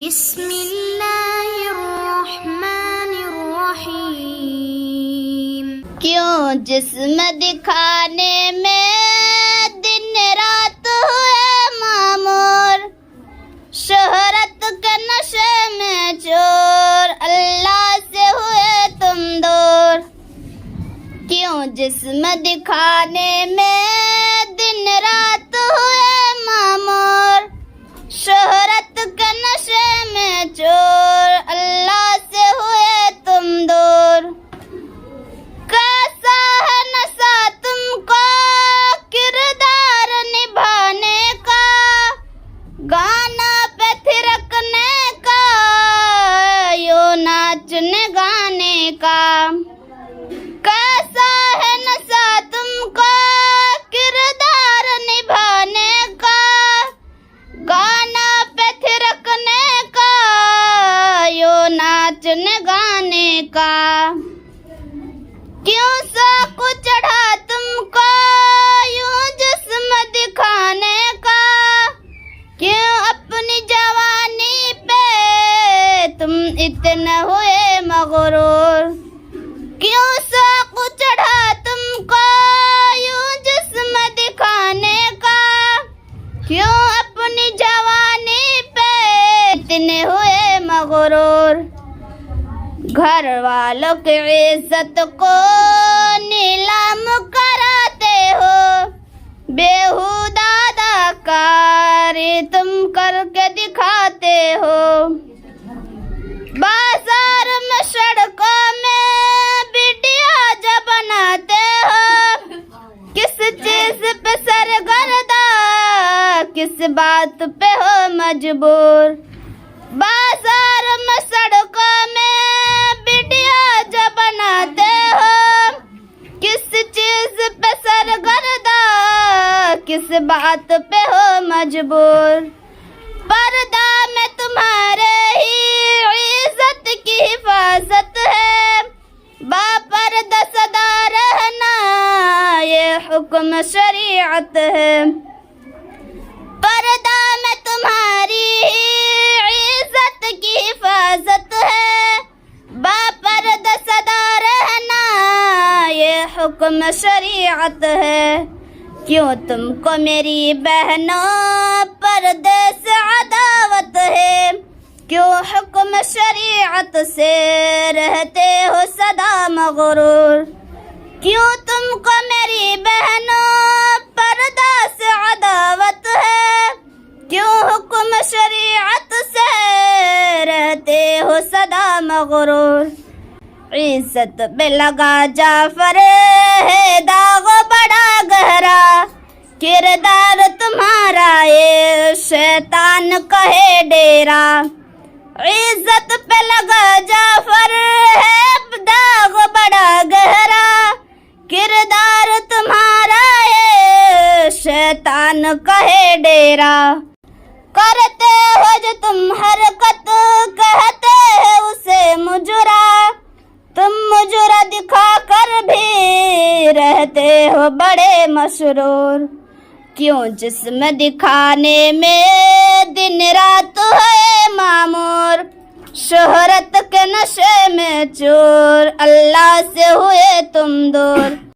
बिस्मिल्लाहिर्रहमानिर्रहीम। क्यों जिस्म दिखाने में दिन रात हुए मामूर, शोहरत के नशे में चोर, अल्लाह से हुए तुम दूर। क्यों जिस्म दिखाने में दिन रात हुए मामूर, शोहरत के नशे में चोर, अल्लाह से हुए तुम दूर। कैसा है नशा तुमको किरदार निभाने का, गाना पे थिरकने का, यो नाचने गाने का। कैसा है नशा तुमको किरदार निभाने का, गाना पे थिरकने का, यो नाचने गाने का। क्यों शौक चढ़ा तुमको यूं जिस्म दिखाने का, क्यों अपनी जवानी पे तुम इतने हुए मगरूर। क्यों शौक चढ़ा तुमको यूं जिस्म दिखाने का, क्यों अपनी जवानी पे इतने हुए मगरूर। घर वालों की इज्जत को नीलाम कराते हो, बेहुदा अदाकारी तुम करके दिखाते हो। बाजार में सड़कों में वीडियो जब बनाते हो, किस चीज पे सरगर्दा, किस बात पे हो मजबूर। बाजार में सड़कों में वीडियो जब बनाते हो, किस चीज पे सरगर्दा, किस बात पे हो मजबूर। पर्दा में तुम्हारे ही इज्जत की हिफाजत है, बापर्दा सदा रहना ये हुक्म शरीयत है। पर्दा में तुम्हारी इज्जत की हिफाजत है, बापर्दा सदा रहना ये हुक्म शरीयत है। क्यों तुमको मेरी बहनों पर्दे से अदावत है, क्यों हुक्म शरीयत से रहते हो सदा मगरूर। क्यों तुमको मेरी बहनों पर्दा से अदावत है, क्यों हुक्म शरीयत से रहते हो सदा मगरूर। इज्जत पे लगा जाफर है दाग बड़ा गहरा, किरदार तुम्हारा ये शैतान कहे डेरा। इज्जत पे लगा जाफर है दाग बड़ा गहरा, किरदार तुम्हारा ये शैतान कहे डेरा। करते हो जो तुम हरकत कहते हो उसे मुजरा, तुम मुजरा दिखा कर भी रहते हो बड़े मशरूर। क्यों जिस्म दिखाने में दिन रात है मामूर, शोहरत के नशे में चोर, अल्लाह से हुए तुम दूर।